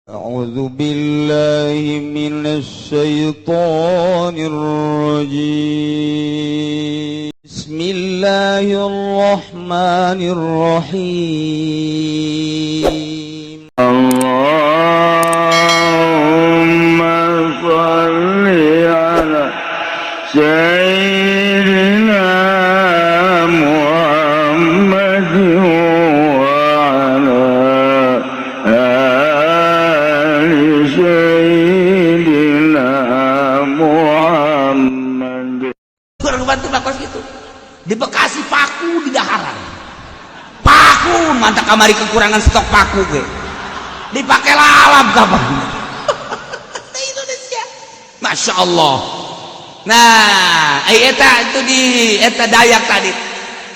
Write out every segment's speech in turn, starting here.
أعوذ بالله من الشيطان الرجيم بسم الله الرحمن الرحيم اللهم صل على سيدنا محمد وعلى آل سيدنا Muhammad. Kurang bantu bakos gitu. Di Bekasi paku di daharan. Paku mantap kamari kekurangan stok paku ge. Dipakai lalap kapan? Di Indonesia. Masya Allah. Nah, eta itu di eta Dayak tadi.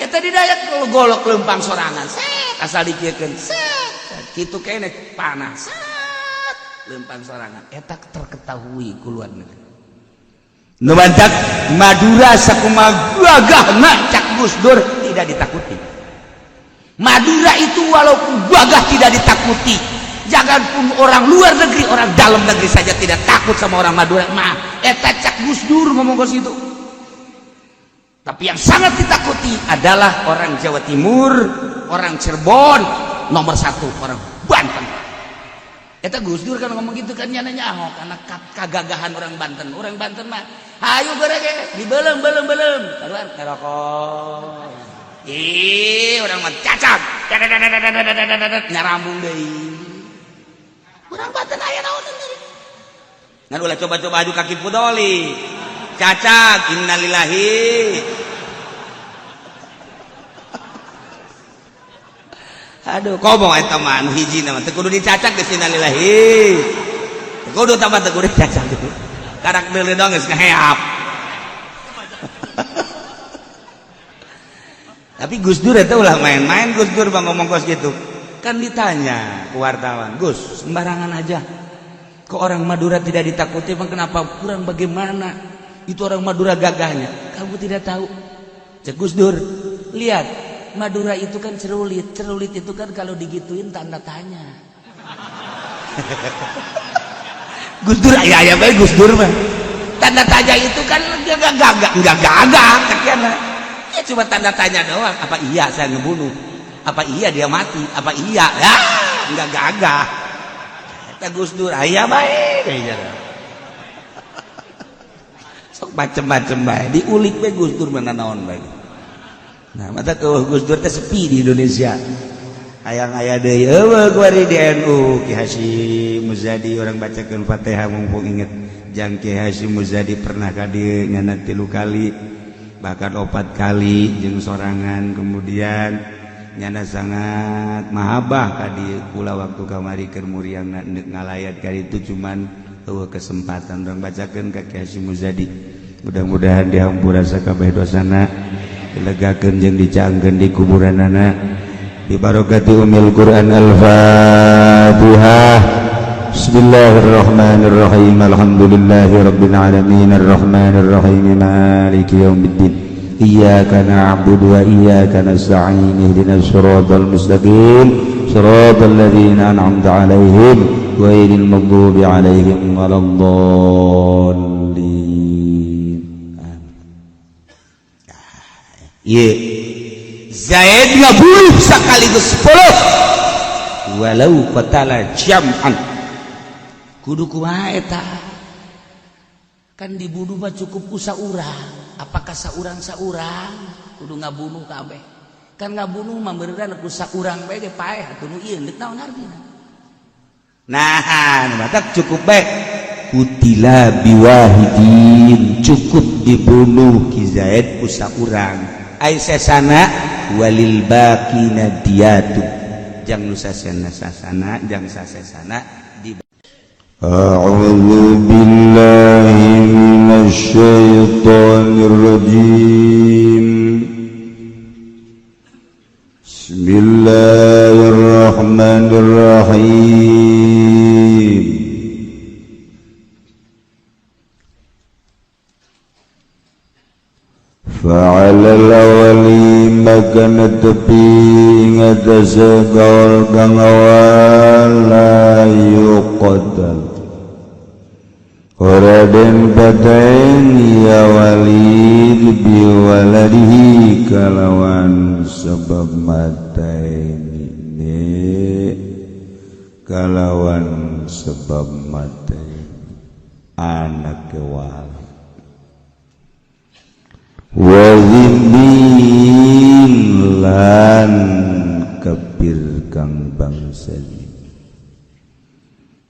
Eta di Dayak kalau golok lempang sorangan. Set asal dipiekeun. Set. Kitu kene panas. Set lempang sorangan. Eta terketahui ku luar negeri. Nu bantak Madura sakumaha gagahna cak Gus Dur tidak ditakuti. Madura itu walaupun gagah tidak ditakuti. Janganpun orang luar negeri, orang dalam negeri saja tidak takut sama orang Madura. Eta cak Gus Dur ngomong ke situ. Tapi yang sangat ditakuti adalah orang Jawa Timur, orang Cirebon, nomor satu orang Banten. Eta Gus Dur kan ngomong gitu kan nyananya karena kagagahan orang Banten. Orang Banten mah ayo berage dibelem keluar rokok. Orang mah cacak. Nyarambung deui. Orang Banten aya naon deui. Ngan ulah coba-coba aju kaki pudoli. Cacak innalillahi. Aduh, komo eta mah anu hiji na teu kudu dicacak geus innalillahi. Teu kudu tambah teu kudu dicacak. Karak deuleu dong geus kaheap. Tapi Gus Dur eta ulah main-main Gus Dur bang ngomong kos gitu. Kan ditanya ke wartawan, "Gus, sembarangan aja. Kok orang Madura tidak ditakuti, bang kenapa kurang bagaimana? Itu orang Madura gagahnya." Kamu tidak tahu. Cek Gus Dur, lihat Madura itu kan cerulit. Cerulit itu kan kalau digituin tanda tanya. Gus Dur ayah baik Gus Dur mah. Tanda tanya itu kan enggak gagah kakiana. Ya cuma tanda tanya doang. Apa iya saya ngebunuh? Apa iya dia mati? Apa iya? Ya, enggak gagah. Kata Gus Dur ayah baik kayaknya. Sok macem-macem baik. Diulik baik Gus Dur mana naon baik. Nah, mata ke Gus Dur teh sepi di Indonesia. Hayang-aya deui eueuh kuari di NU Ki Hasyim Muzadi orang bacakeun Fatihah mumpung inget jang Ki Hasyim Muzadi pernah ka dieu nyana 3 kali bahkan 4 kali jeung sorangan kemudian nyana sangat mahabah ka dieu kula waktu kamari keur muriangna ngalayat kali itu cuman eueuh kesempatan orang bacakeun ka Ki Hasyim Muzadi mudah-mudahan dihampura sakabeh dosana dilegakeun jeung dicaangkeun di kuburanana bi barakati umil Quran al-Fatihah. Bismillahirrahmanirrahim. Alhamdulillahirabbil alamin arrahmanir rahim maliki yaumiddin. Iyyaka na'budu wa iyyaka nasta'in ihdinas siratal mustaqim siratal ladzina an'amta 'alaihim ghairil maghdubi 'alaihim waladdallin. Zaid ngabunuh sekaligus 10 walau qatala jam'an. Kudu kumaha eta? Kan dibunuh mah cukup ku saurang. Apakah saurang-saurang kudu ngabunuh kabeh? Kan ngabunuh mah beneran ku saurang bae ge paeh atuh nu ieu deuk naon artina. Nah, matak cukup bae. Kutila biwahidin cukup dibunuh Ki Zaid ku saurang. Ai sesana walil baqina diyatu jang nu sasana jang sasesana di A'udzu billahi minasy syaithanir rajim. Bismillahirrahmanirrahim. فعلى الأولي ما kana tepi ngatasé gaul kang awala yuqatal ora den pateni ya walid biwaladihi kalawan sebab mateni kalawan sebab mateni anak walid wazibin lan kepir kang bangsa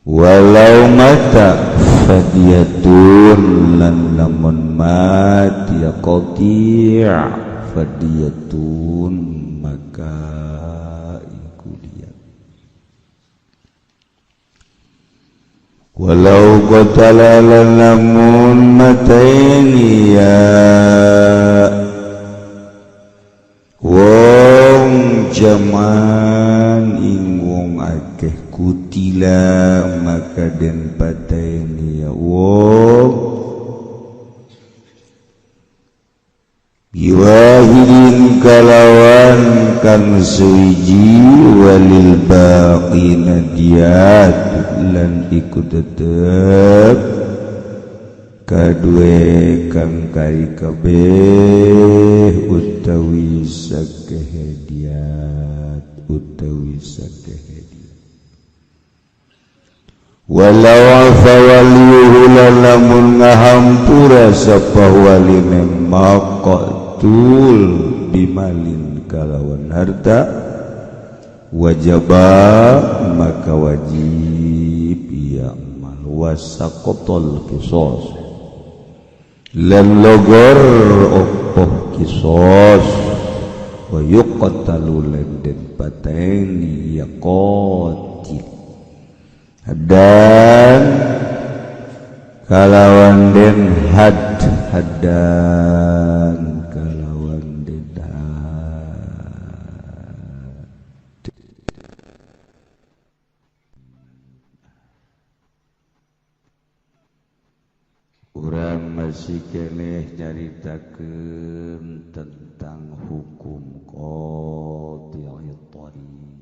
walau mata fadiyatun lan lamun mati qati' fadiyatun maka iku dia walau qatala lan lamun mataini ya wong jaman ing wong akeh kutila maka den pateni ya wong biwahidin kalawan kang suwiji walil baqina diyat lan iku tetep kadue kang kari kabeh utawi sakeh diyat utawi sakeh walau afa waliyuhu lamun ngahampura sapa waline maqtul bimalin kalawan harta wajaba maka wajib ya mal wasaqatul qisas lan logor opoh qisas wa yuqtalu lan den pateni ya qatil dan kalawan den haddan kalawan den urang masih keneh nyaritakeun tentang hukum qati'it thariq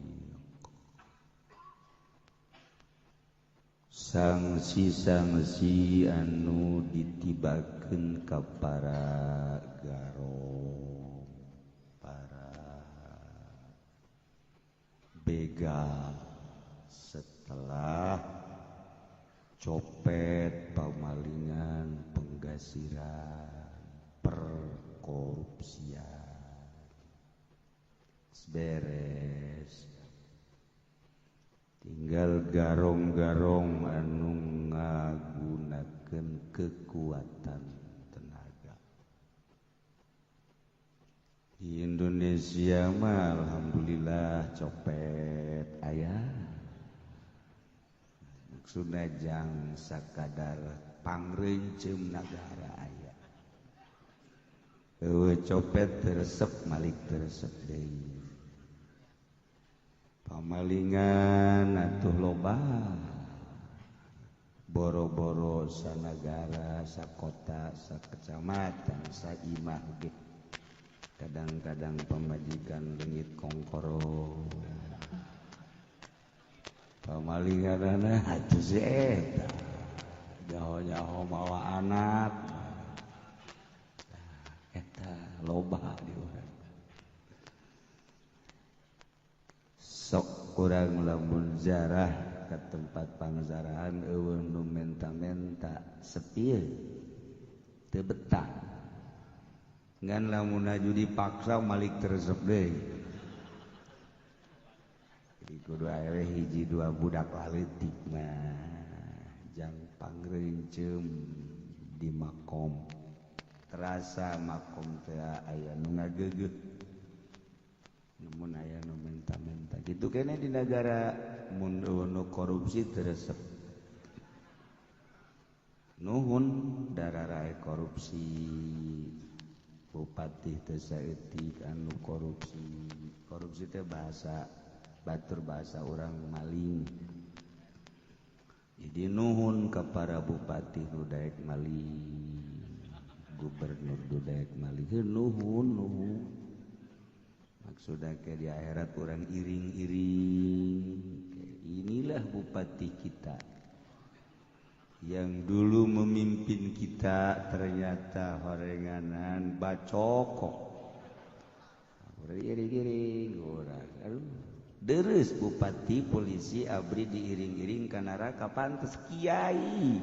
sanksi-sanksi anu ditibakeun ka para garong para begal setelah copet pamalingan penggasiran perkorupsian beres tinggal garong-garong anu ngagunakeun kekuatan tenaga di Indonesia mah alhamdulillah copet aya maksudna jang sakadar pangreuncem negara aya eueuh copet teresep malik teresep deui pamalingan atuh loba boro-boro sanagara sakota sakecamatan saimah ge kadang-kadang pamajikan leungit kongkoro pamalinganana atuh si eta nyaho-nyaho mawa anak eta loba di urang sok kurang lamun zarah ke tempat pangzarahan eueuh nu menta-menta sepi teu betah ngan lamun aju dipaksa malik teresep deui kudu aya we hiji dua budak leutik mah jang pangreuncem di makom terasa makom teh aya nu ngageugeuh namun aya nu menta-menta gitu kene di negara mun nu korupsi teresep nuhun dararae korupsi bupati teh saeutik anu korupsi teh bahasa batur bahasa orang maling jadi nuhun ka para bupati nu daek maling gubernur nu daek maling nuhun maksudnya kayak di akhirat orang iring-iring. Inilah bupati kita yang dulu memimpin kita, ternyata horenganan bacokok. Iring-iring orang. Aduh, deres bupati polisi abri diiring-iring ka neraka pantes kiai.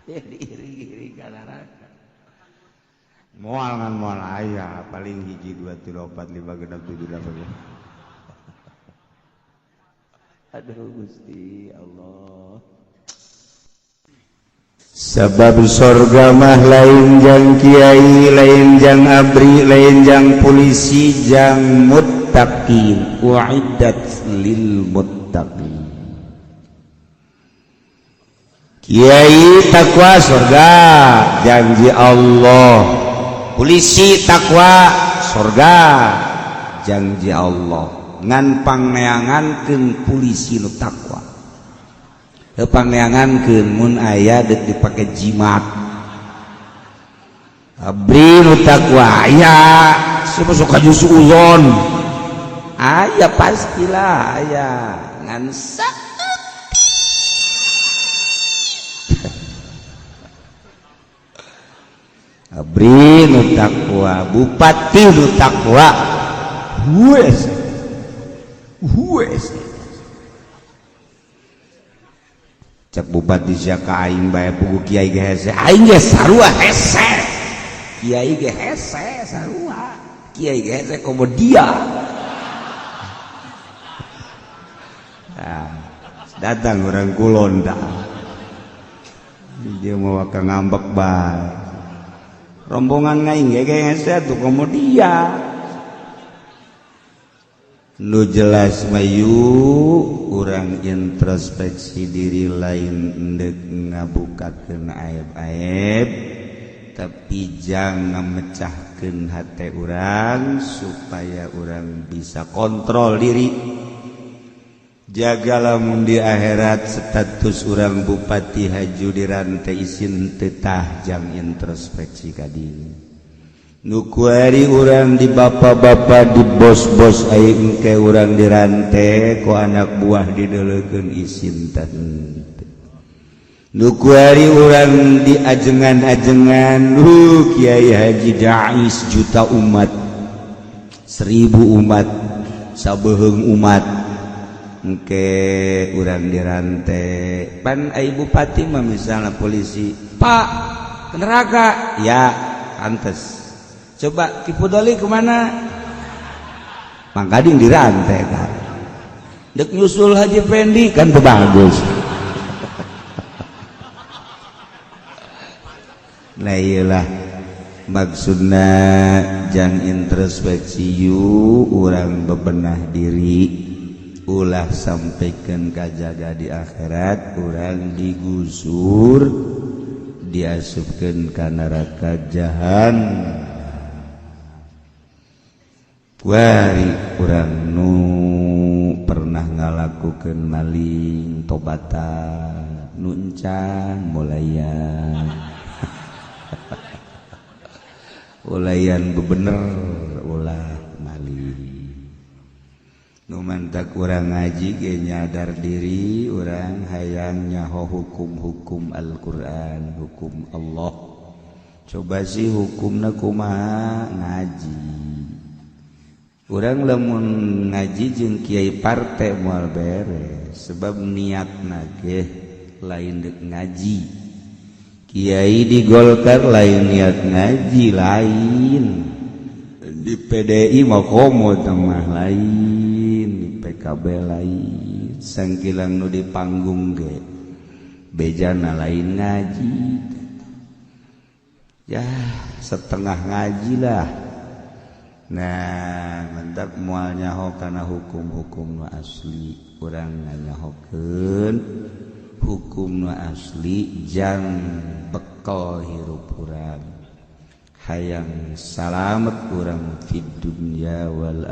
Diiring-iring ka neraka. Moal ngan moal aya paling hiji 2 3 4 5 6 7 8. Aduh Gusti Allah. Sabab sorga mah lain jang kiai, lain jang abri, lain jang polisi, jang muttaqin. Uiddat lil muttaqin. Kiai takwa sorga, janji Allah. Polisi takwa sorga, janji Allah. Ngan pangneangankeun polisi nu takwa. Pangneangankeun mun aya deuk dipake jimat. Abri nu takwa aya siapa suka jusuzon. Aya pastilah aya ngan sakit. Abri nu takwa, bupati nu takwa. Hues. Cek bupati sia ka aing bae pugu kiai ge hese. Aing ge sarua hese. Kiai ge hese sarua. Kiai ge hese komodia. Nah, datang orang kulon dah. Dia mau ka ngambek bae. Rombongan aing ge hese tuh komodia. Nu jelas mayu urang introspeksi diri lain endek ngabukakeun aib-aib tapi jangan memecahkeun hati urang supaya urang bisa kontrol diri. Jagalah mun di akhirat status urang bupati haju dirantai isin tetah jang introspeksi ka diri. Nukuari urang di bapak-bapak di bos-bos aing engke urang dirante ku anak buah dideulekeun isin teh. Nukuari urang di ajengan-ajengan Kiai Haji Dais juta umat 1000 umat sabeheung umat engke urang dirante pan ai bupati mah misalna polisi Pak ke neraka ya pantes. Coba Kipu Doli kemana? Mang Gading dirantai kan. Dek nyusul Haji Fendi kan tuh bagus. Nah iyalah maksudna jang introspeksi yu urang bebenah diri ulah sampaikan kajaga di akhirat urang digusur diasupkeun ka neraka jahanam. Wari urang nu pernah ngalakukeun maling tobatan nu encan mulayan ulayan bebener ulah maling nu mantak urang ngaji ge nyadar diri urang hayang nyaho hukum-hukum Al-Qur'an hukum Allah. Coba sih hukumna kumaha ngaji. Urang lamun ngaji jeung kiai parte moal beres sebab niatna ge lain deuk ngaji. Kiai di Golkar lain niat ngaji lain. Di PDI mah komo mah lain, di PKB lain. Sangkilang nu di panggung ge bejana lain ngaji. Ya setengah ngaji lah. Nah, mantap moal nyaho kana hukum-hukum nu asli. Urang nganyahokeun hukum nu asli jang bekal hirup urang. Hayang salamet urang fid dunya wal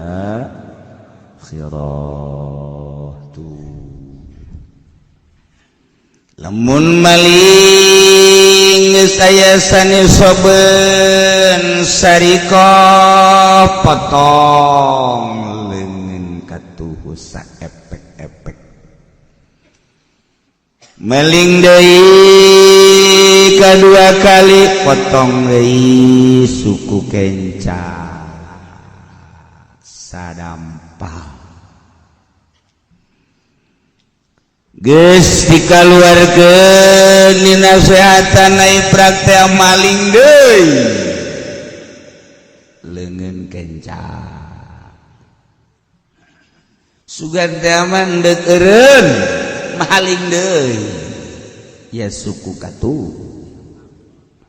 akhirah tuh. Lamun maling saya sani soben sariko potong leungeun katuhu saepek-epek meling deui kadua kali potong deui suku kenca sadampal geus dikaluarkeun di nasehatan ai praktek maling deui leungeun kenca sugan teh mandek eureun maling deui ya suku katu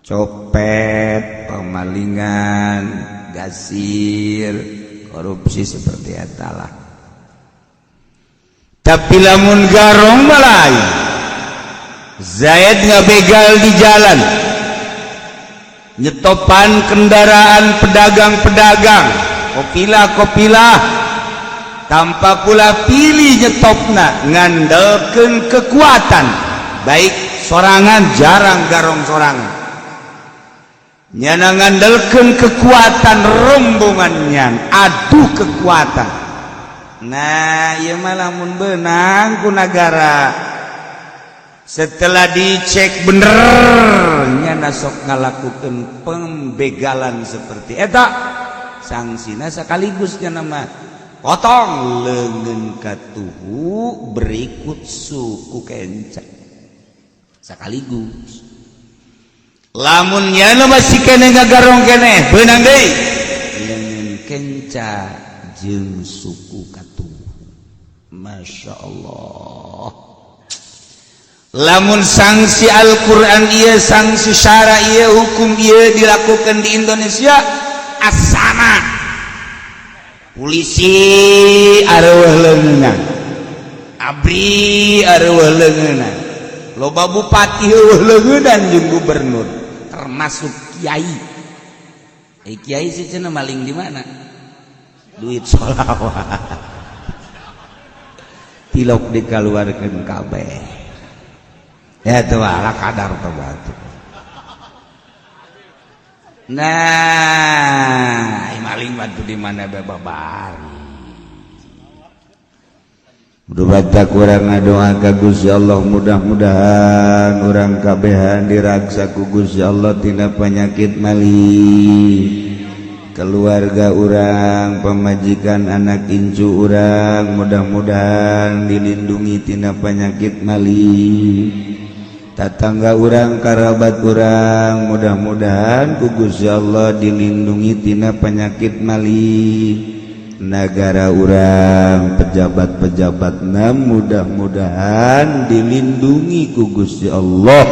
copet pemalingan gasir korupsi seperti etalah tapi lamun garong malai Zaid ngabegal di jalan nyetopan kendaraan pedagang-pedagang kopilah tanpa pula pilih nyetopna ngandalkeun kekuatan baik sorangan jarang garong sorangan nyana ngandalkeun kekuatan rombongannya adu kekuatan. Nah, ieu mah lamun beunang ku nagara setelah dicek bener nya sok ngalakukeun pembegalan seperti eta sangsina sekaligus nya nama potong leungeun katuhu berikut suku kenca sekaligus lamun nya masih keneh ngagarong keneh beunang deui leungeun kenca jeung suku katuhu. Masya Allah lamun sanksi Al-Quran iya sanksi syara iya hukum iya dilakukan di Indonesia asana polisi areueuh leungeunna abri areueuh leungeunna loba bupati eueuh leungeunnan jeung gubernur termasuk kiai kiai sih cenah maling di mana duit sholawat tilok dikaluarkeun kabeh ya teu ala kadar teh batu nah maling batu di mana babari mudah kurang ngadoa ka Gusti Allah mudah-mudahan urang kabehan diraksa ku Gusti Allah tina penyakit maling keluarga urang pemajikan anak incu urang mudah-mudahan dilindungi tina penyakit maling tatangga urang karabat urang mudah-mudahan ku Gusti Allah dilindungi tina penyakit maling negara urang pejabat-pejabatna mudah-mudahan dilindungi ku Gusti Allah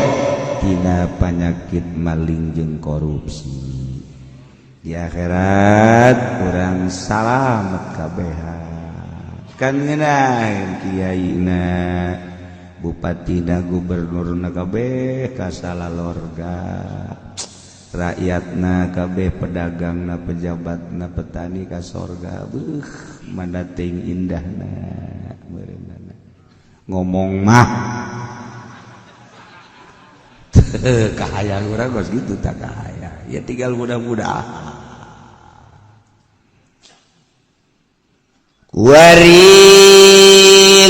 tina penyakit maling jeung korupsi di akhirat urang salamet kabehan kan ngeunah kiaina bupatina gubernurna kabeh kasalalorga rakyatna kabeh pedagangna pejabatna petani ka sorga beuh mana teuing indahna meureunana ngomong mah kahayang urang geus gitu tak kahayang ya tinggal mudah-mudahan wari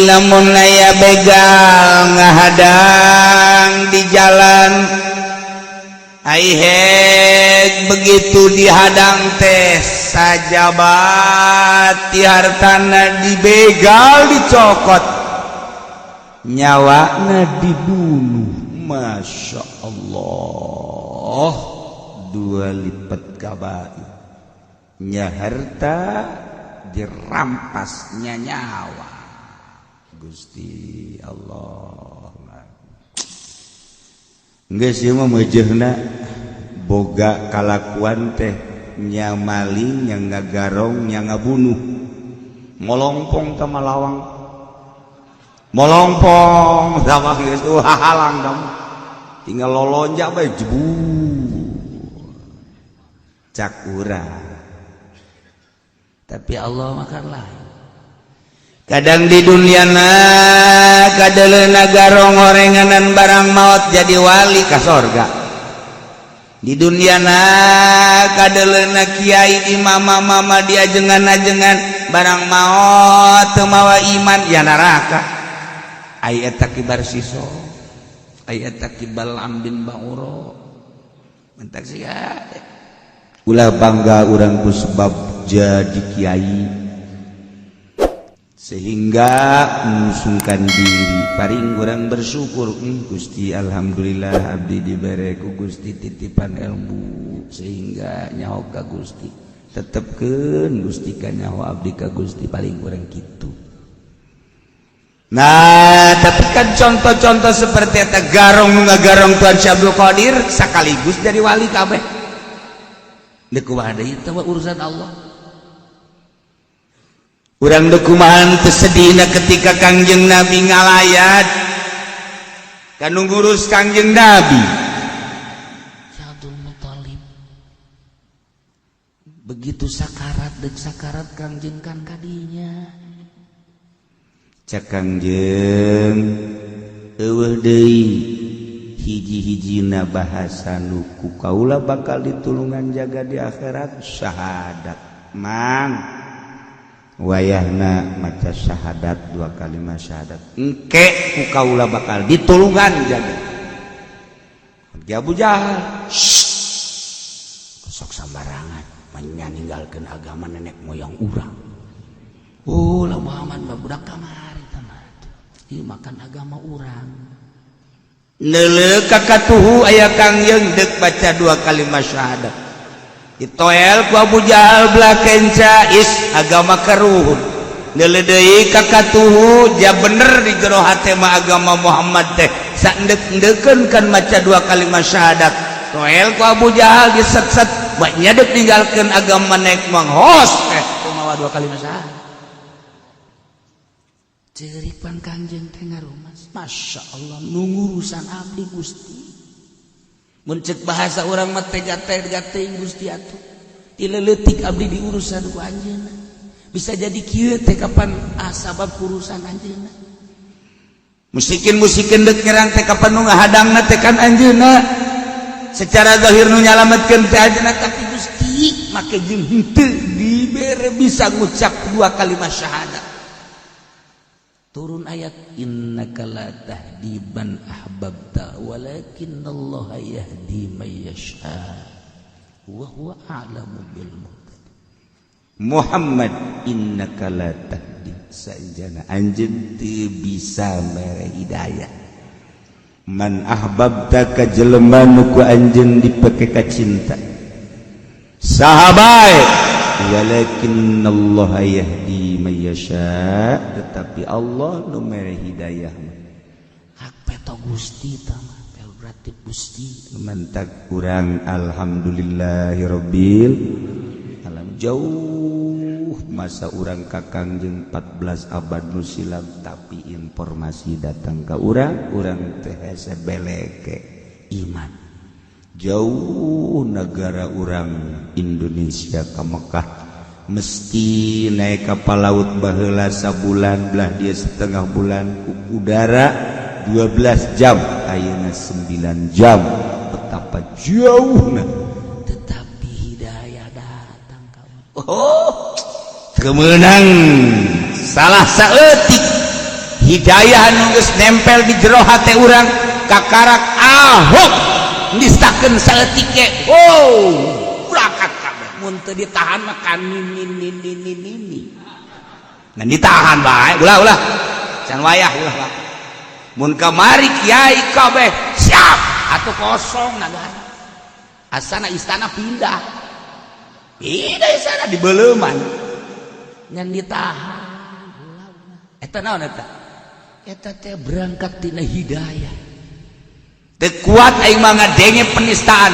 lamun aya begal ngahadang di jalan aiheg begitu dihadang teh sajabat ti hartana dibegal dicokot nyawana dibunuh. Masya Allah, 2 lipat kabair nya harta dirampasnya nyawa Gusti Allah. Geus ieu mah meujeuhna boga kalakuan teh nya maling nya ngagarong nya ngabunuh molongpong ka malawang molongpong sama geus halang kamu tinggal lolonja bae jebu cak urang tapi Allah makan lain kadang di duniana kadaleuna garong orenganan barang maut jadi wali ka sorga di dunia kadelena kiai imam-mama dia ajengan-ajengan barang maot teu mawa iman ya neraka. Aya eta kibar siso, aya eta kibal ambin bauro. Mentak sia. Ulah bangga urang ku sebab jadi kiai sehingga mengusungkan diri paring urang bersyukur Gusti alhamdulillah abdi dibere ku Gusti titipan ilmu sehingga nyaho ka Gusti tetepkeun Gusti ka nyaho abdi ka Gusti paling urang kitu. Nah, tapi kan contoh-contoh seperti eta garong nu ngagarong Tuan Syekh Abdul Qadir sakaligus dari wali kabeh. Deuk kumaha deui teh urusan Allah. Urang deuk kumaha teu sedihna ketika Kangjeng Nabi ngalayat kanu ngurus Kangjeng Nabi. Syekh Abdul Muthalib begitu sakarat deuk sakarat Kangjeng kan kadinya. Cak Kangjeng eueuh deui hiji-hijina bahasa nu ku kaula bakal ditulungan jaga di akhirat syahadat. Mang wayahna maca syahadat 2 kalimat syahadat engke ku kaula bakal ditulungan jaga. Abu Jahal sok sembarangan menyaninggalkeun agama nenek moyang urang. Oh lah Muhammad budak kamari tamat. Ieu makan agama urang. Neuleuh kakatuhu aya Kangjeng deuk baca 2 kalimat syahadat. Ditoel ku Abu Jahal belah kenca agama karuhun. Neuleuh deui kakatuhu ja bener di jero hate mah agama Muhammad teh. Saendek-endeukeun kan maca 2 kalimat syahadat. Toel ku Abu Jahal diset-set bae nyadek ninggalkeun agama naik manghos teh kumaha 2 kalimat syahadat. Cerik pan Kangjeng teh ngarumas. Masya Allah nungurusan abdi Gusti. Mun ceuk bahasa urang mah teh gateng Gusti atuh. Ti leuleutik abdi diurusan ku anjeunna. Bisa jadi kieu teh kapan sabab urusan anjeunna. Musikin deuk nyerang teh kapan nu ngahadangna teh kan anjeunna. Secara zahir nu nyalametkeun teh anjeunna tapi Gusti make jeung henteu dibere bisa ngucap 2 kalimat syahadat. Turun ayat innaka la tahdi man ahbabta walakinallaha yahdi may yasha wa huwa a'lamu bil muhtadin. Muhammad innaka la tahdi sanjana anjeun teu bisa mere hidayah man ahbabta ka jelema nu ku anjeun dipake ka cinta sahabae walakinallaha yahdi may yasha tetapi Allah nu mere hidayah hak peto Gusti tah mah berarti Gusti mantak urang alhamdulillahirabbil alam jauh masa urang ka Kangjeng 14 abad nu silam tapi informasi datang ka urang teh hese beleke iman jauh negara urang Indonesia ka Mekah mesti naik kapal laut baheula sabulan belah dia setengah bulan ku udara 12 jam ayeuna 9 jam betapa jauhna tetapi hidayah datang kawan. Oh kemenang salah saeutik hidayah anu geus nempel di jero hate urang kakarak ahok distakeun saeutik ge oh berangkat kabeh mun teu ditahan makan nini ngan ditahan bae ulah can wayah ulah bae mun kamari kiai kabeh siap atuh kosong nagara asana istana pindah istana dibeleuman ngan ditahan ulah eta naon eta teh berangkat tina hidayah teu kuat aing mah ngadenge penistaan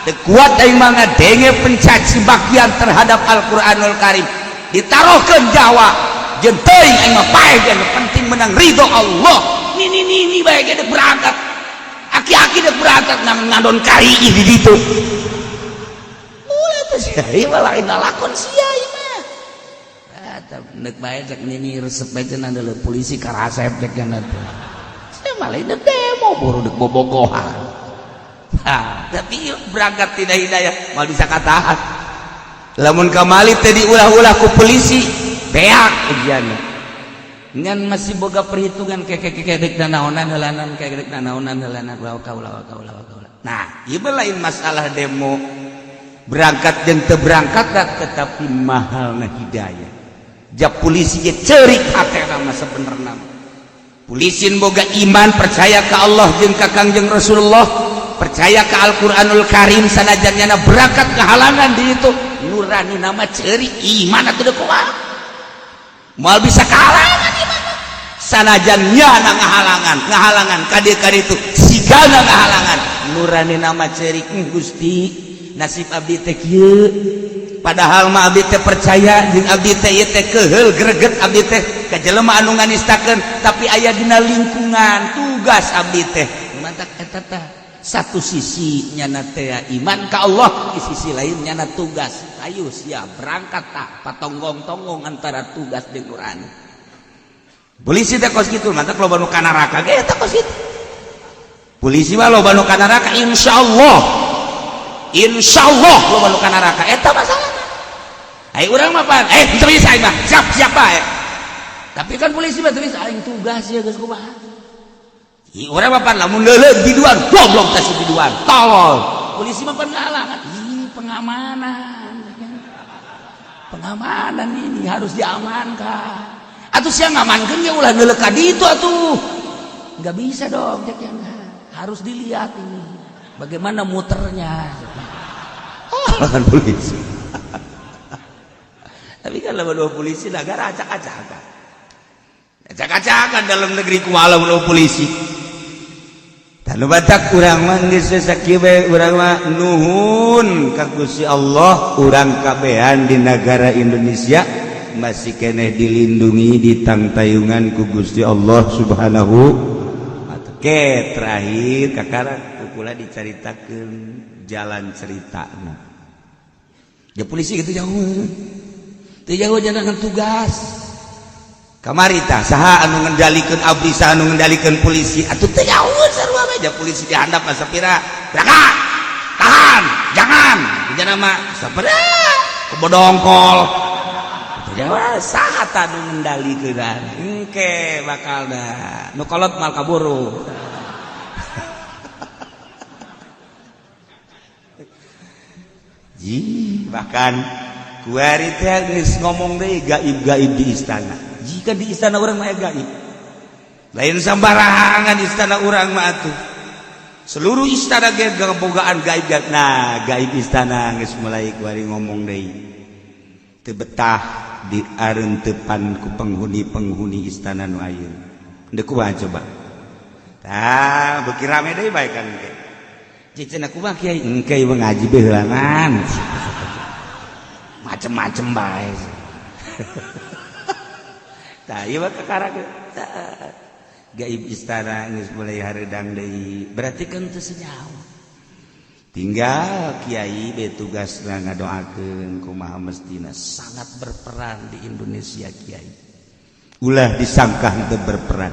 teu kuat aing mah ngadenge pencaci makian terhadap Al-Qur'anul Karim ditarohkeun Jawa jeung teuing aing mah paeh jeung penting menang ridho Allah ni bae ge berangkat aki-aki deuk berangkat ngadon kari di ditu ulah teh sia ieu mah lain lakon sia ieu mah eta neuk bae cek nini resep bae cenah deuleu polisi karasep cek kana teh sia mah lain demo buru deuk bobogohan Nah, tapi berangkat tidak hidayah mal bisa katahan lamun kamali teh diulah-ulah ku polisi beak ujianna ngan masih boga perhitungan kekek naonan helanan kekek naonan helanan kaula. Nah ieu lain masalah demo berangkat jeung teu berangkat tetapi mahalna hidayah ja polisi ge ceurik hatena mah sabenerna polisi boga iman percaya ka Allah jeung ka Kangjeng Rasulullah percaya ke Al-Quranul Karim sanajan nyana berangkat kehalangan di itu nurani nama ceri iman atau kuat mal bisa kehalangan iman sanajan nyana ngahalangan kade itu sigana ngahalangan nurani nama ceri Gusti nasib abdi teh kieu padahal mah abdi teh percaya jeung abdi teh ieu teh keheul greget abdi teh ka jelema anu nganistakeun tapi aya dina lingkungan tugas abdi teh mantak eta teh satu sisi nyana teh iman ka Allah di sisi lain nyana tugas ayo siap berangkat tak patonggong-tonggong antara tugas jeung nurani polisi teh kos kitu mantap loba nu ka neraka ge eta kos kitu polisi mah loba nu ka neraka insyaallah loba nu ka neraka eta masalah ai urang mah pan teu bisa mah siap bae tapi kan polisi mah teu bisa aing tugas ya geus kumaha orang apa lamun leuleuh biduan goblok teh biduan tolol polisi mah penghalangan pengamanan ini harus diamankan atuh sia ngamankeun ge ulah leuleuh ka ditu atuh enggak bisa dong harus dilihat ini bagaimana muternya kan polisi tapi kan lamun polisi negara acak-acakan dalam negeri kumaha lamun polisi tanu batak urang mah geus sakieu bae urang mah nuhun ka Gusti Allah urang kabehan di negara Indonesia masih keneh dilindungi ditangtayungan ku Gusti Allah Subhanahu wa taala. Terakhir kakara kula dicaritakeun jalan ceritana. Ya polisi gitu jauh. Teu jauh jangan tugas. Kamari tah saha anu ngendalikeun abdi saha anu ngendalikeun polisi atuh teh jauh sarua meja polisi dihandap sapira berangkat tahan jangan jangan mah sapira kebodongkol jauh saha tah anu ngendalikeun engke bakal da nu kolot mal kaburu bahkan kuari teh geus ngomong deui gaib-gaib di istana jika di istana orang mah gaib lain sambarangan istana orang mah atuh seluruh istana ge bogaan gaib nah gaib istana geus mulai kuari ngomong deui teu betah diareunteupan ku penghuni istana nu ayeuna deuk kumaha coba tah beuki rame deui bae kan ge cicena kumaha kiai engke ieu ngaji beulangan macem-macem bae tah ieu mah kakara gaib istana geus mulai hareudang deui berarti kan teu senyawa tinggal kiai be tugasna ngadoakeun kumaha mestina sangat berperan di Indonesia kiai ulah disangka henteu berperan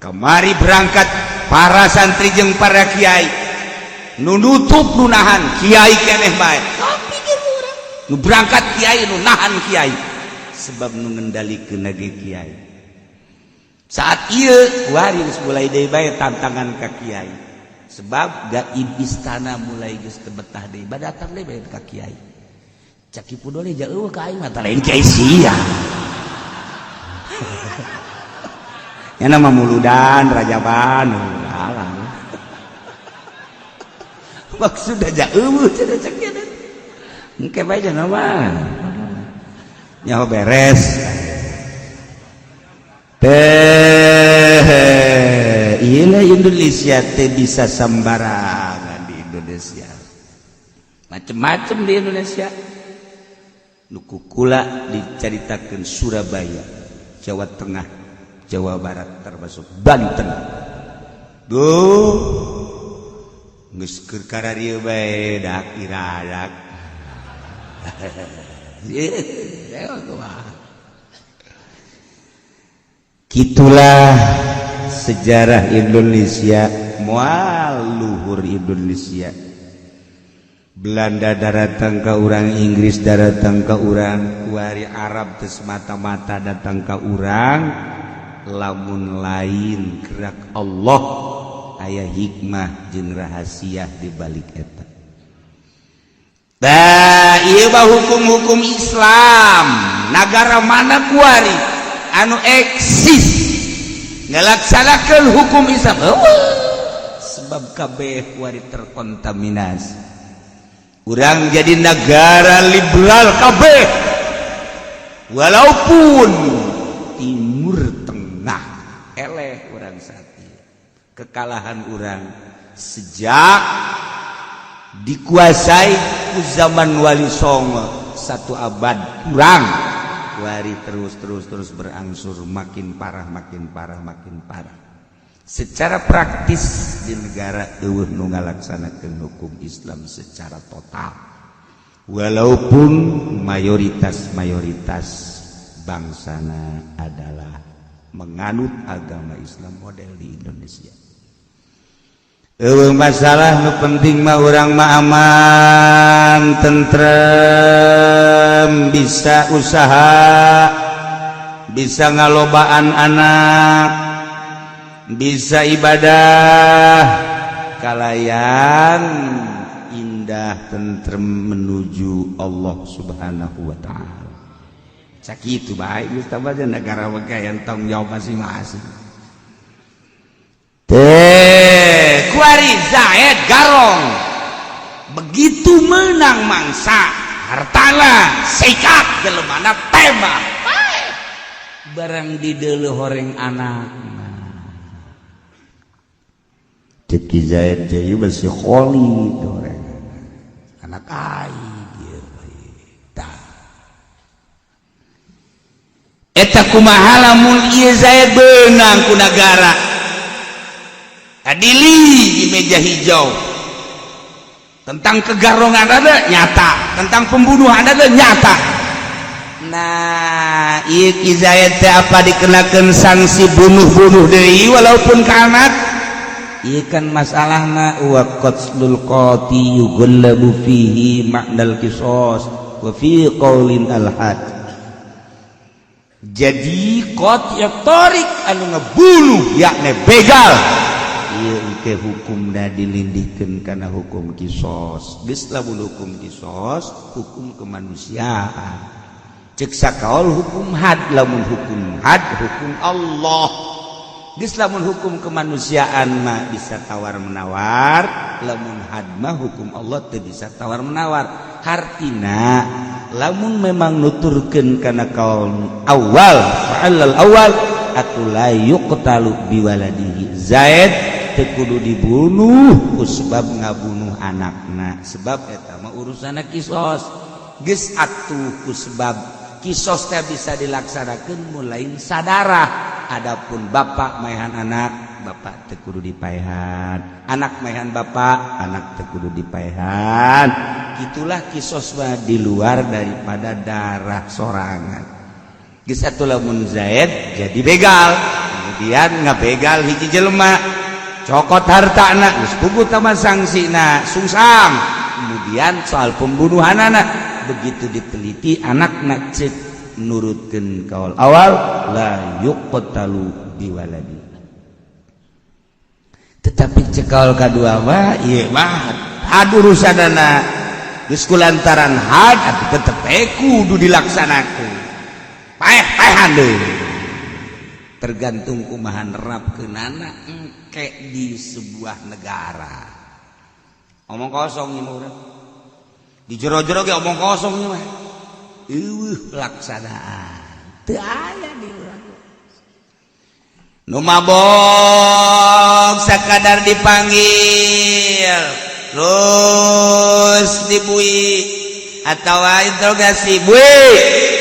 kamari berangkat para santri jeung para kiai nu nutup nu nahan kiai keneh bae tapi urang nu berangkat kiai nu nahan kiai sebab nu ngendalikeun lagi kiai saat ieu kuari geus mulai deui bae tantangan ka kiai sebab gaib istana mulai geus teu betah deui badatang deui bae ka kiai cak kipu dole jauh ka aing mah lain kiai sia nya nama muludan rajaban alang maksudna jauh cenah cak kieu engke bae cenah mah nyaho beres inilah Indonesia teh bisa sembarangan di Indonesia macem-macem di Indonesia nuku kula dicaritakeun Surabaya Jawa Tengah Jawa Barat termasuk Banten duh geus keur kararieu bae dak iradak gitulah sejarah Indonesia mual luhur Indonesia. Belanda datang ke urang, Inggris datang ke urang, kuari Arab teu semata-mata datang ke urang, lamun lain gerak Allah aya hikmah jeung rahasia di balik eta. Tah ieu mah hukum-hukum Islam. Nagara mana kuari anu eksis ngalaksanakeun hukum Islam? Sebab kabeh kuari terkontaminasi. Urang jadi negara liberal kabeh, walaupun Timur Tengah eleh urang satiu. Kekalahan urang sejak dikuasai ku zaman Wali Songo 1 abad kurang, kuari terus berangsur makin parah. Secara praktis di negara eueuh nu ngalaksanakeun hukum Islam secara total, walaupun mayoritas bangsana adalah menganut agama Islam model di Indonesia. Eueuh masalah nu penting mah urang mah aman, tentrem, bisa usaha, bisa ngalobaan anak, bisa ibadah, kalayan indah tentrem menuju Allah Subhanahu wa taala. Sakitu bae geus tambah negara wagayan tanggung jawab masing-masing. Kuari Zaid Garong begitu menang mangsa, hartana sikat jelemana tembak, barang dideuleuh horeng anak. Ceki Zaid jadi masih kholi doreng anak ai dia eta kumaha lamun ieu Zaid beunang ku nagara adili di meja hijau tentang kegarongan ada nyata, tentang pembunuhan ada nyata. Nah ieu Ki Zaid teh apa dikenakeun sanksi bunuh deui walaupun ka anak. Ieu kan masalahna wa qatlul qati yughallabu fihi ma'nal qisas wa fi qaulin al-had. Jadi qat ya tarik anu ngebunuh yakni begal. Ieu ke hukumna dilindihkeun kana hukum qisas. Geus lamun hukum qisas hukum kemanusiaan. Cek sakaol hukum had, lamun hukum had hukum Allah. Geus lamun hukum kemanusiaan mah bisa tawar-menawar, lamun had mah hukum Allah teu bisa tawar-menawar. Hartina lamun memang nuturkeun kana kaul awal, fa'alal awal atu la yuqtalu biwaladihi. Zaid teu kudu dibunuh ku sebab ngabunuh anakna, sebab eta mah urusanna qisas. Geus atuh ku sebab qisas teh bisa dilaksanakeun mulai sadarah. Adapun bapak maehan anak, bapak teu kudu dipaehan. Anak maehan bapak, anak teu kudu dipaehan. Itulah qisas mah di luar daripada darah sorangan. Geus atuh lamun Zaid jadi begal, kemudian ngabegal hiji jelema, cokot hartana, geus puguh tama sangsina, sungsang. Kemudian soal pembunuhanana begitu diteliti anakna cek nurutkeun kaul awal la yuqtalu biwaladi. Tetapi cekaul kadua mah ieu mah had urusanana geus kulantaran had atuh tetep kudu dilaksanakeun. Paeh-paehan deui. Tergantung kumaha nerapkeunana engke di sebuah negara. Omong kosong ieu mah urang. Di jero-jero ge omong kosong ieu mah. Pelaksanaan teu aya di urang. Nu mabok sakadar dipanggil terus dibui atau interogasi bui,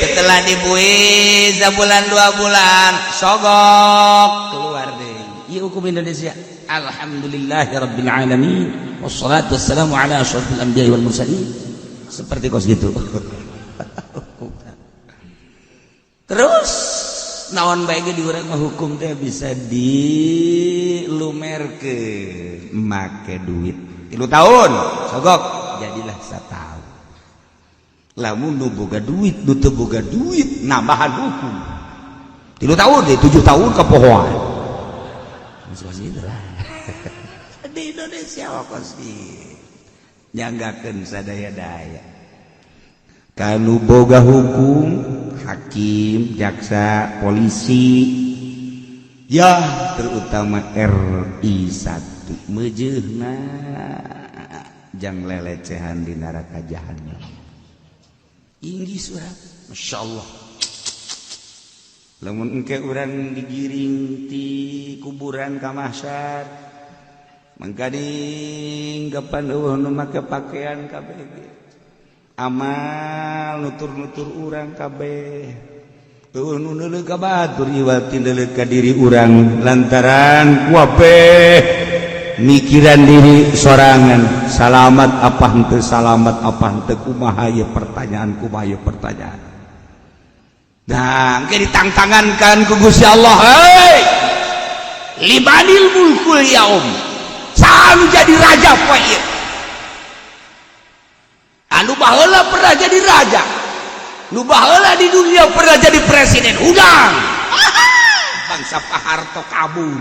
setelah dibui sebulan 2 bulan sogok keluar deh. Ieu hukum Indonesia. Alhamdulillahirabbil alamin wassalatu wassalamu ala asyrofil anbiya'i wal mursalin. Seperti kos gitu. Terus naon bae di urang mah hukum teh bisa dilumerkeun make duit 3 tahun sogok jadilah 1 tahun lamun nu boga duit nu teu boga duit nambahan hukum 3 tahun deh 7 tahun kepohoan seperti itulah di Indonesia wakos di nyanggakeun sadaya-daya kanu boga hukum hakim jaksa polisi ya terutama RI 1 mejeuna jang lelecehan di neraka jahanam inggi surat masyaallah lamun engke urang digiring ti kuburan ka mahsyar mangkading gapan eueuh nu make pakaian kabeh amal nutur-nutur urang kabeh eueuh nu neuleuk ka batur ieu ti neuleuk ka diri urang lantaran kabeh mikiran diri sorangan salamat apa henteu salamat apa henteu kumaha ieu pertanyaan nah engke ditangtangankan ku Gusti Allah hei limanil mulkul yaum saha jadi raja poe ieu anu baheula pernah jadi raja nu baheula di dunia pernah jadi presiden udang bangsa Pak Harto kabur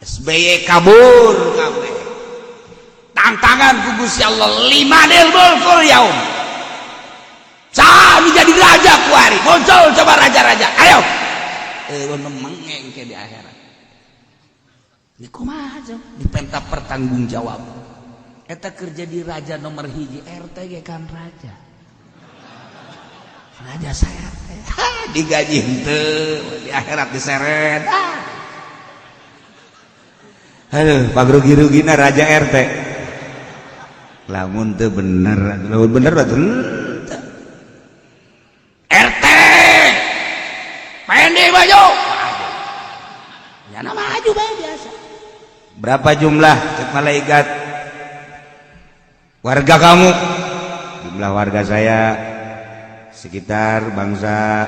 SBY kabur kabeh tantangan ku Gusti Allah limanil mulkul yaum saha jadi raja ku hari muncul coba raja-raja ayo mengeng ke di akhirat ini kumaha dipenta pertanggung jawab eta kerja di raja nomor hiji RT ge kan raja saya digaji henteu di akhirat diseret aduh pagrugi-rugina raja RT lamun teu bener RT pendek baju ya nama maju bae biasa berapa jumlah cek malaikat warga kamu jumlah warga saya sekitar bangsa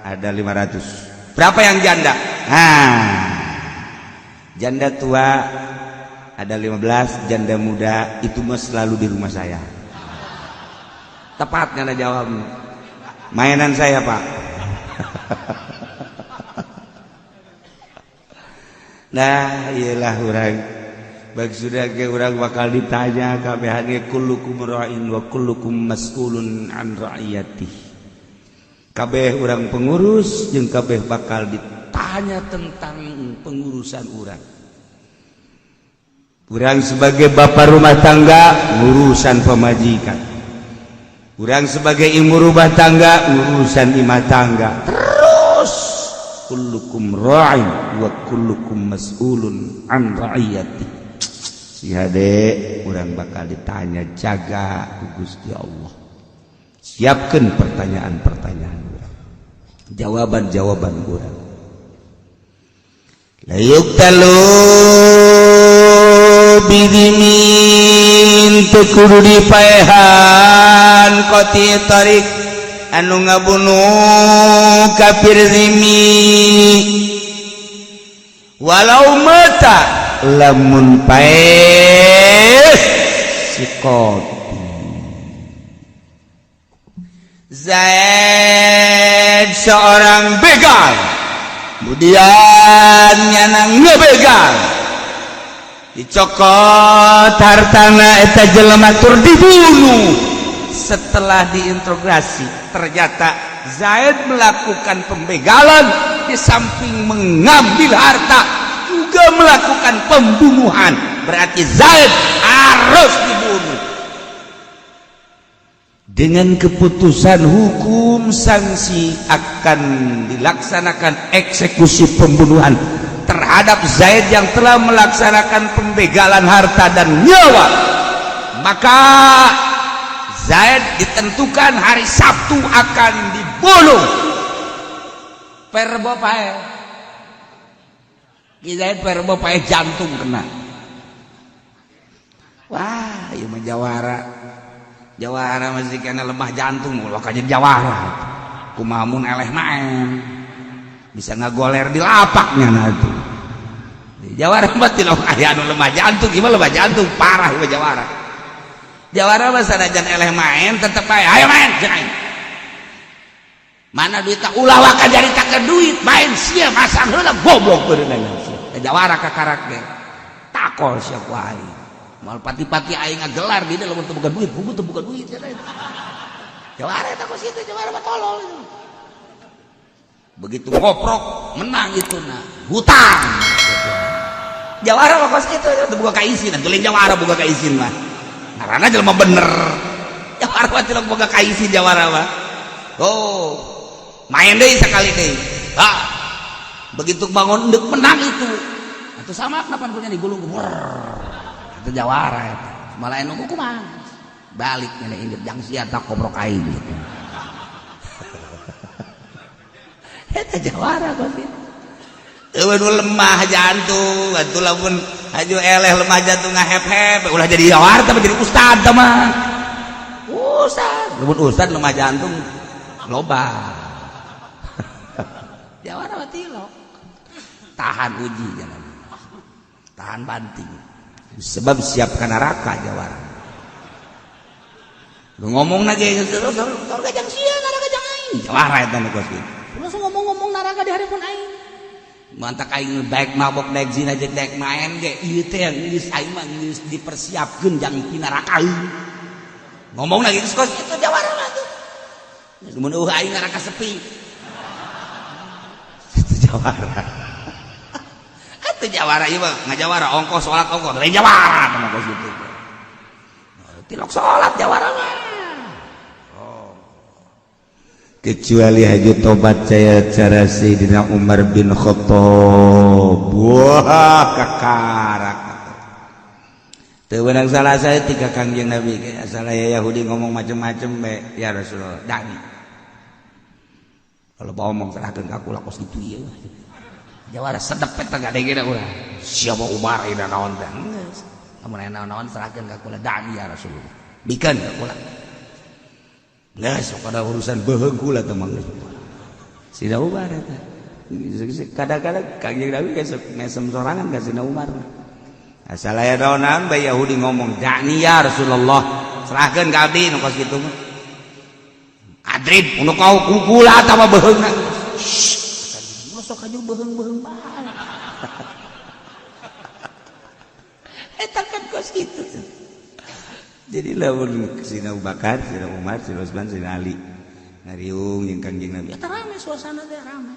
ada 500 berapa yang janda janda tua ada 15 janda muda itu mah selalu di rumah saya tepat nggak jawab mainan saya pak nah iyalah orang bagi sudah ke orang bakal ditanya kabehane kullukum ra'in wa kullukum mas'ulun an ra'iyati kabeh orang pengurus jeung kabeh bakal ditanya tentang pengurusan orang sebagai bapak rumah tangga urusan pemajikan urang sebagai ibu rumah tangga urusan imah tangga terus kullukum ra'in wa kullukum mas'ulun an ra'iyati si hade urang bakal ditanya jaga Gusti Allah siapkan pertanyaan-pertanyaan urang jawaban-jawaban urang la yuktalu bidimin tekudu dipaehan koti tarik anu ngabunuh kafir zimi walau mata lamun paeh si koti Zaid seorang begal kemudian nyanang ngebegal dicokot hartana eta jelema tur dibunuh setelah diintegrasi ternyata Zaid melakukan pembegalan di samping mengambil harta juga melakukan pembunuhan berarti Zaid harus dibunuh dengan keputusan hukum sanksi akan dilaksanakan eksekusi pembunuhan terhadap Zaid yang telah melaksanakan pembegalan harta dan nyawa maka Zaid ditentukan hari Sabtu akan dibunuh perbo pae Zaid perbo pae jantung kena wah ieu mah jawara masih kena lemah jantung ulah ka jadi jawara kumaha mun eleh maen bisa ngagoler di lapaknya nanti. Di Jawara mah tilok aya anu lemah jantung, gimana lemah jantung parah ieu Jawara. Jawara mah sanajan eleh main tetep aya, ayo main cenah. Mana duit tak ulah wae jaritakeun duit, main sia masang heula goblok beunang sia. Jawara kakarak ge. Takol sia ku aing. Mal pati-pati aing ngagelar di dalam teu boga duit, buku teu boga duit cenah. Jawara eta ku situ Jawara mah tolol itu. Begitu ngoprok menang itu nah hutang. Jawara mah kos kitu teu boga kaisin, teuing Jawara boga kaisin mah. Ngaranna jelema bener. Jawara mah teu boga kaisin Jawara mah. Oh, main deui sakali deui. Begitu bangun endek menang itu. Atuh sama kenapa punya digulung gebor. Itu Jawara eta. Malah anu kumaha? Balik nya indep jang sia tak kobrok aing gitu. Eta Jawara kos itu. Eueuh lemah jantung, atuh lamun haju eleh lemah jantung ngahep-hep, ulah jadi Jawara tapi jadi ustad tah mah. Ustad, lamun ustad lemah jantung loba. Jawara mah tilok. Tahan uji jangan. Tahan banting. Sebab siap ka neraka Jawara. Lu ngomong lagi surga jang sia neraka jang aing. Jawara eta nu kos kitu. Langsung ngomong-ngomong neraka di hareupeun aing. Mantak aing daek mabok daek zina jeung daek main ge ieu teh geus aing mah geus dipersiapkeun jang di neraka. Ngomong lagi kos kitu Jawara mah tuh. Mun aing neraka sepi. Itu Jawara. Itu Jawara ieu mah ngajawara ongkos salat ongkos lain Jawara mah kos kitu. Tilok salat Jawara mah. Kecuali haju tobat saya cara Sayyidina Umar bin Khattab. Wah kakarak. Teu beunang salah saya tika Kangjeng Nabi asal aya Yahudi ngomong macam-macam be ya Rasulullah dani. Kalau mau ngomong serahkeun ka kula kos kitu ieu. Jawara sedep eta gadegena urang. Siapa Umar ina naon teh? Geus. Lamun aya naon serahkeun ka kula dani ya Rasulullah. Bikeun ka kula. Nah, sok ada urusan beheung kula teh mah. Sina Umar eta. Kadang-kadang Kangjeng Nabi geus mesem sorangan ka Sina Umar. Asal aya naonan bae Yahudi ngomong, "Da'ni ya Rasulullah." Serahkeun ka abdi nu kos kitu mah. Adrid unu kau kukula tah mah beheungna. Shh. Sok aja beheung-beheung bae. Eta kan kos kitu. Jadi lamun Sina Abu Bakar, Sina Umar, Sina Utsman, Sina Ali ngariung jeung Kangjeng Nabi. Eta rame suasana teh rame.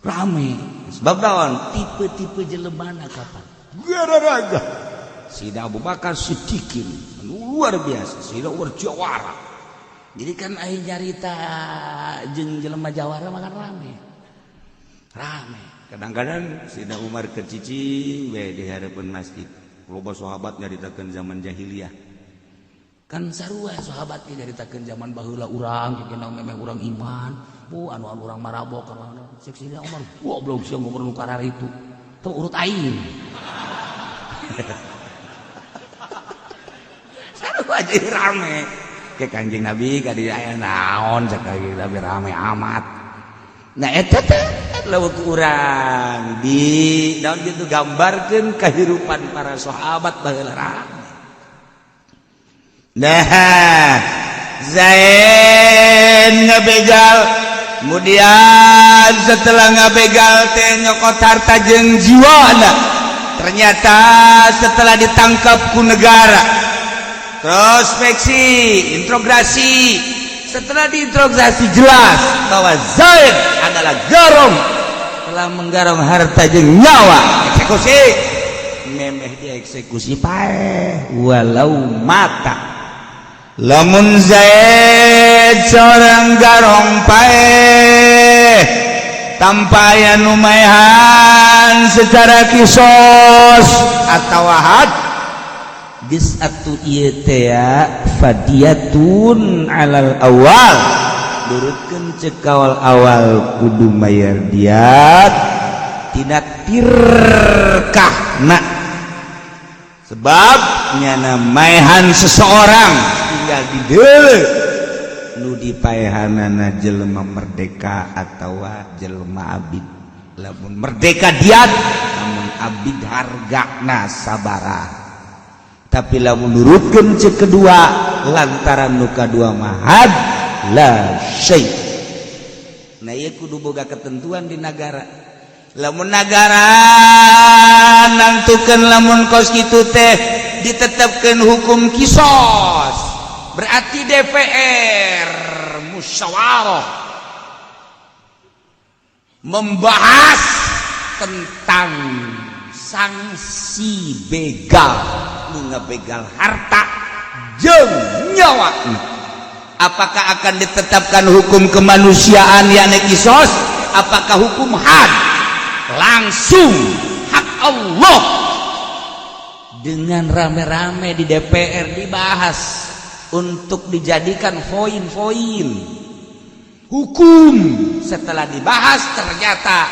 Rame. Sebab naon? Tipe-tipe jelemana kapan? Gara-gara Sina Abu Bakar Siddiqin luar biasa, Sina Umar Jawara. Jadi kan aya nyarita jeung jelema Jawara makan rame. Rame. Kadang-kadang Sina Umar kecicing we di hareupeun masjid. Loba sahabat nyaritakeun zaman jahiliyah. Kan sarua sahabat ieu nyaritakeun zaman baheula urang jeung memeh urang iman. Bu anu urang marabok kana cek Sina Umar goblok sia ngomong nu karar itu. Teu urut aing. Sarua jadi rame. Ke Kangjeng Nabi ka dieu aya naon cek Kangjeng Nabi rame amat. Nah eta teh leuweuk urang di daun gitu gambarkeun kahirupan para sahabat baheula rame. Nah, Zaid ngabegal, kemudian setelah ngabegal teh nyokot harta jeung jiwana. Ternyata setelah ditangkap ku negara, prospeksi, interogasi. Setelah diinterogasi jelas bahwa Zaid adalah garong, telah menggarong harta jeung nyawa. Eksekusi, memeh dieksekusi paeh walau mata. Lamun Zaid seorang garong paeh tanpa aya numayahan secara kisos atau had geus atuh ieu teh fadiyatun alal awal durutkeun ceuk kawal awal kudu mayar diat tina tirkahna sebab nyana maehan seseorang tinggal di deuleu nu dipaehanana jelema merdeka atawa jelema abid. Lamun merdeka diat, lamun abid hargana sabaraha. Tapi lamun nurutkeun ceuk kedua lantaran nu kadua mahad la syai'. Nah ieu kudu boga ketentuan di negara. Lamun negara nantukeun lamun kos kitu teh ditetapkeun hukum kisos, berarti DPR musyawarah membahas tentang sanksi begal nu ngabegal harta jeung nyawa. Apakah akan ditetapkan hukum kemanusiaan yakni kisos? Apakah hukum had? Langsung hak Allah dengan rame-rame di DPR dibahas untuk dijadikan poin-poin hukum. Setelah dibahas ternyata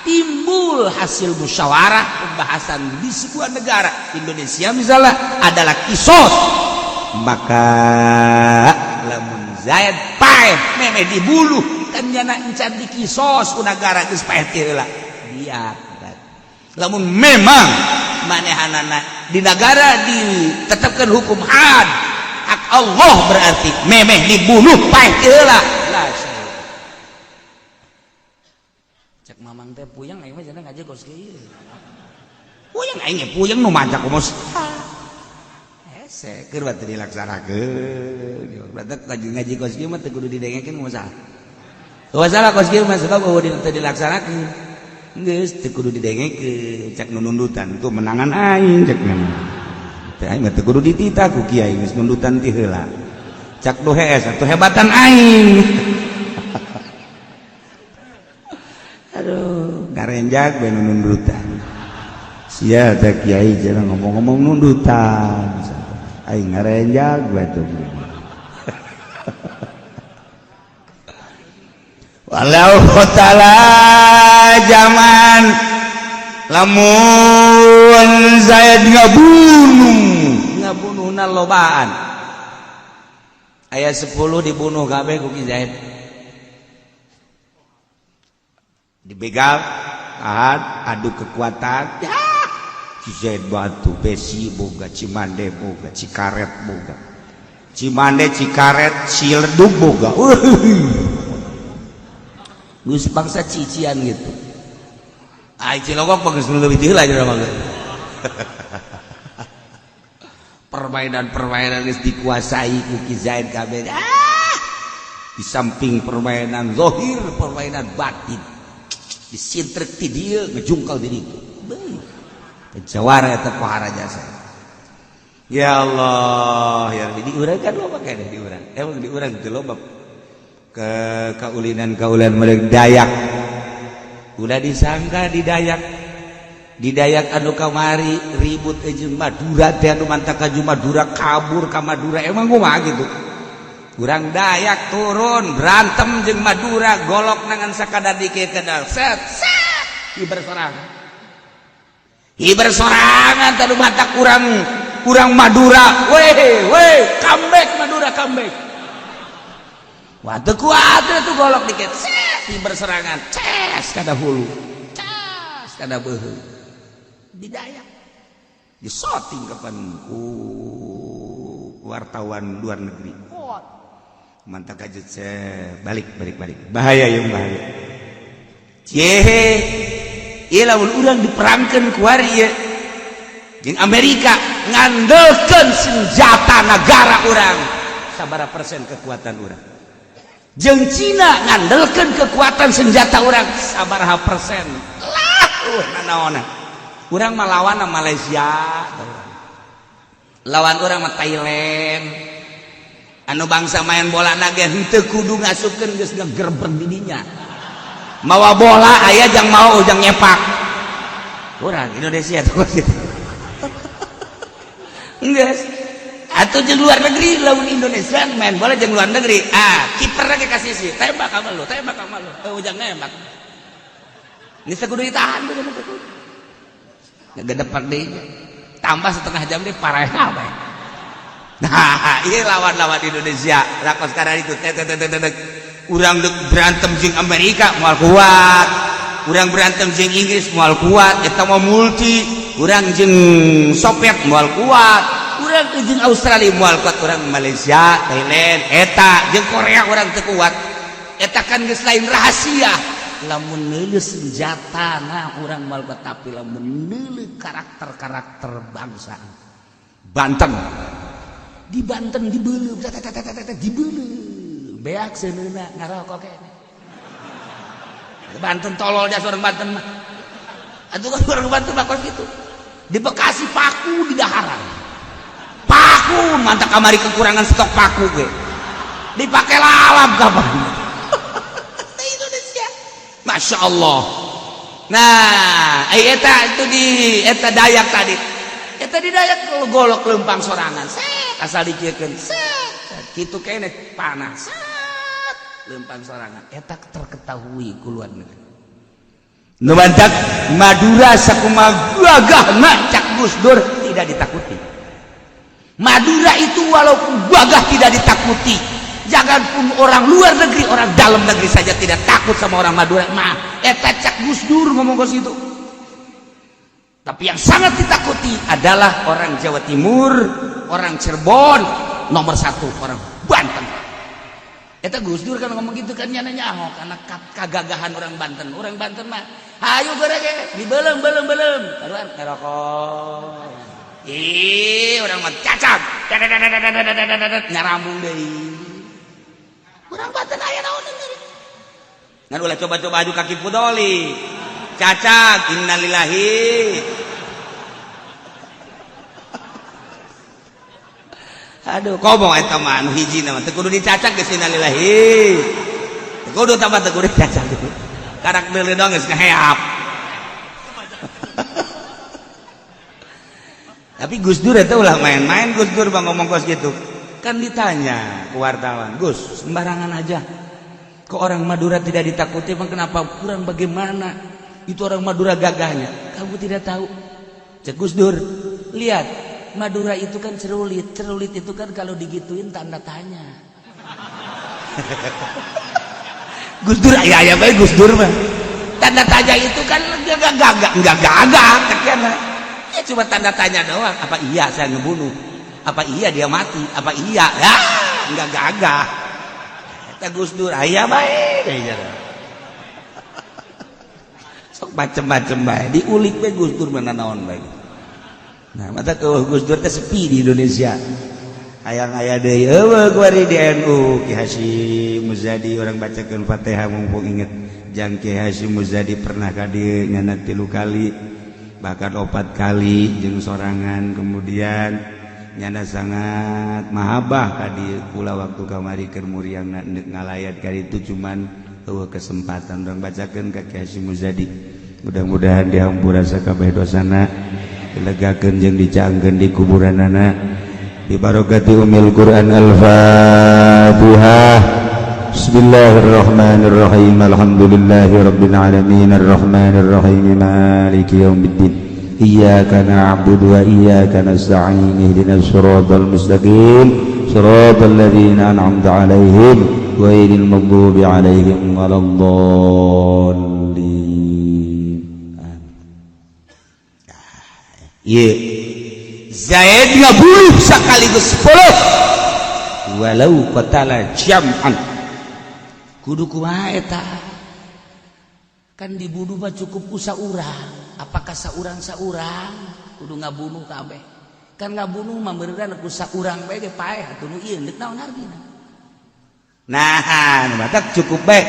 timbul hasil musyawarah pembahasan di sebuah negara, Indonesia misalnya adalah kisos, maka lamun Zaid paeh memeh dibuluh kan jana encan di kisos ku negara geus paeh teh heula dia. Lamun memang manehanana di negara ditetapkan hukum had hak Allah, berarti memeh dibunuh paeh teh heula. Lah cek mamang teh puyeng aing mah cenah ngaji kos kieu. Puyeng aing puyeng nu maca kumus. Hese keur batu dilaksanakeun. Berarti ngaji kos kieu mah teu kudu didengekeun kumaha. Masalah kos kieu mah sebab teu dilaksanakeun. Geus teu kudu didengekeun, cek nu nundutan itu menangan aing cek mah. Teh aing mah teu kudu dititah ku kiai geus nundutan ti heula. Cak nu hees atuh hebatan aing. Aduh, ngarenjak bae nundutan. Sia teh kiai jarang ngomong-ngomong nundutan. Aing ngarenjak bae tuh. Walau ta'ala zaman lamun Zaid ngabunuhna lobaan. Aya 10 dibunuh kabeh ku Ki Zaid. Dibegal, adu kekuatan. Ya, Ki Zaid batu, besi boga, Cimande boga, Cikaret boga. Cimande, Cikaret, Ciledug boga. Gus bangsa cician gitu. Ai Cilogok bagus lebih tinggi aja mah. Permainan-permainan geus dikuasai ku Ki Zaid kabeh. Di samping permainan zahir, permainan batin. Disintrek ti dieu ngejungkal di ditu. Jawara eta pahara jasa. Ya Allah, ya di urang kan loba kene di urang. Emang di urang teu loba ke kaulinan mereka Dayak. Udah disangka di Dayak anu kamari ribut jeung Madura teh anu mantap ka Madura kabur ka Madura, emang kumaha gitu. Urang Dayak turun berantem jeung Madura, golok nangan sakadar dikeun set hibersorangan tadu mata kurang Madura, weh comeback Madura comeback. Waktu kuat itu golok dikit, di berserangan, kada hulu, kada beuheung, didayak, disoting kapan ku wartawan luar negeri, mantap kajet balik, bahaya yang bahaya. Cehe, ieu lamun urang diperangkeun ku ari ieu, jeung Amerika ngandelkeun senjata negara urang, sabaraha persen kekuatan urang. Jeung Cina ngandelkeun kekuatan senjata urang sabaraha persen. Nanaona. Urang mah lawan Malaysia. Lawan urang mah Thailand. Anu bangsa main bola nage henteu kudu ngasupkeun geus ngegerber di dinya. Mawa bola aya jang mau jang nyepak. Urang Indonesia tuh gitu. Geus atau jeung luar negeri lawan Indonesia main bola jeung luar negeri. Kiper lagi kasih sih, tembak ka lu. Ujang nembak. Ini kudu ditahan tuh kudu. Ngegedepan deui. Tambah setengah jam deui parah bae. Nah iya lawan-lawan Indonesia rakos karena itu urang berantem jeung Amerika moal kuat, urang berantem jeung Inggris moal kuat, eta mah multi, urang jeung Soviet moal kuat, urang jeung Australia moal kuat, urang Malaysia, Thailand, eta jeung Korea urang teu kuat. Eta kan geus lain rahasia. Lamun neuleuh senjata nah urang moal kuat, tapi lamun neuleuh karakter bangsa. Banten di Banten dibeuleuh dibeuleuh beak seuneuna ngarokok kene Banten tolol jas orang Banten mah atuh kan orang Banten mah kos kitu di Bekasi paku di daharan paku mantap kamari kekurangan stok paku ge dipake lalap kapan Indonesia Masya Allah. Nah eta itu di eta Dayak tadi eta di Dayak golok lempang sorangan set asal dikiekeun set kitu kene panas set lempang sorangan eta terketahui ku luar negeri nu bantak Madura sakumaha gagahna cak Gus Dur tidak ditakuti. Madura itu walaupun gagah tidak ditakuti, janganpun orang luar negeri, orang dalam negeri saja tidak takut sama orang Madura. Nah eta cak Gus Dur ngomong kos itu. Tapi yang sangat ditakuti adalah orang Jawa Timur, orang Cirebon, nomor satu orang Banten. Eta Gus Dur kan ngomong gitu kan nyaho karena kagagahan orang Banten. Orang Banten mah, ayo gerege, dibelem. Karuan ngerokok. Orang mah cacak, nyarambung deui. Orang Banten aya naon deui. Ngan ulah coba-coba aju kaki pudoli. Cacak innalillahi aduh komo eta mah anu hijina mah teu kudu dicacak geus innalillahi teu kudu tambah teu kudu dicacak karak deuleu dong geus kaheap tapi Gus Dur eta ulah main-main Gus Dur bang ngomong kos gitu kan ditanya ke wartawan Gus sembarangan aja ke orang Madura tidak ditakuti bang kenapa kurang bagaimana itu orang Madura gagahnya kamu tidak tahu cek Gus Dur lihat Madura itu kan cerulit itu kan kalau digituin tanda tanya Gus Dur ya baik Gus Dur mah tanda tanya itu kan enggak gagah katanya ya cuma tanda tanya doang apa iya saya ngebunuh apa iya dia mati apa iya ya enggak gagah kata Gus Dur aya bae macem-macem bae diulik bae Gus Dur mana naon bae. Nah, mata ke Gus Dur teh sepi di Indonesia. Hayang aya deui eueuh kuari di NU Ki Hasyim Muzadi orang bacakeun Fatihah mumpung inget jang Ki Hasyim Muzadi pernah ka dieu nyana 3 kali bahkan 4 kali jeung sorangan kemudian nyana sangat mahabah ka dieu kula waktu kamari keur muriang ngalayat kali itu cuman eueuh kesempatan urang bacakeun ka Ki Hasyim Muzadi. Mudah-mudahan dihampura sakabeh dosana dilegakeun jeung dicaangkeun di kuburanana bi barokati umil Quran al-Fatihah. Bismillahirrahmanirrahim. Alhamdulillahirabbil alamin arrahmanir rahim maliki yaumiddin. Iyyaka na'budu wa iyyaka nasta'in ihdinas siratal mustaqim siratal ladzina an'amta 'alaihim ghairil maghdubi 'alaihim waladdallin. Ye Zaid ngabunuh sekaligus 10 walau qatala jam'an kudu kumaha eta kan dibunuh mah cukup ku saurang apakah saurang kudu ngabunuh kabeh kan ngabunuh mah beneran ku saurang bae ge paeh atuh nu ieu deuk naon artina nah batak cukup bae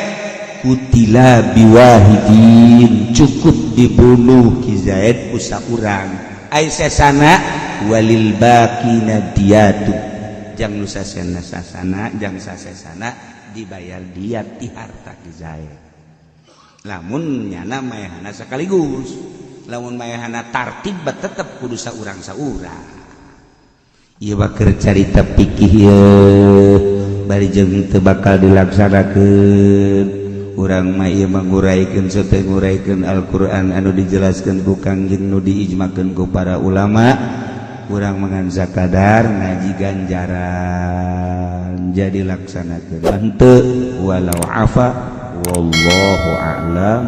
kutila biwahidin cukup dibunuh Ki Zaid ku saurang Aisyasana walil baqina diyatu jang nu sasana jang sasana dibayar diat ti harta Ki Zaid lamun nyana mayahana sekaligus lamun mayahana tartib tetep kudu saurang ieu bakeur carita pikih bari jeung teu bakal dilaksanakeun urang mah ieu manguraikeun sote nguraikeun Al-Qur'an anu dijelaskeun ku Kangjeng nu diijmakeun ku para ulama kurang menganza kadar ngaji ganjaran jadi laksanakeun henteu walau afa wallahu a'lam.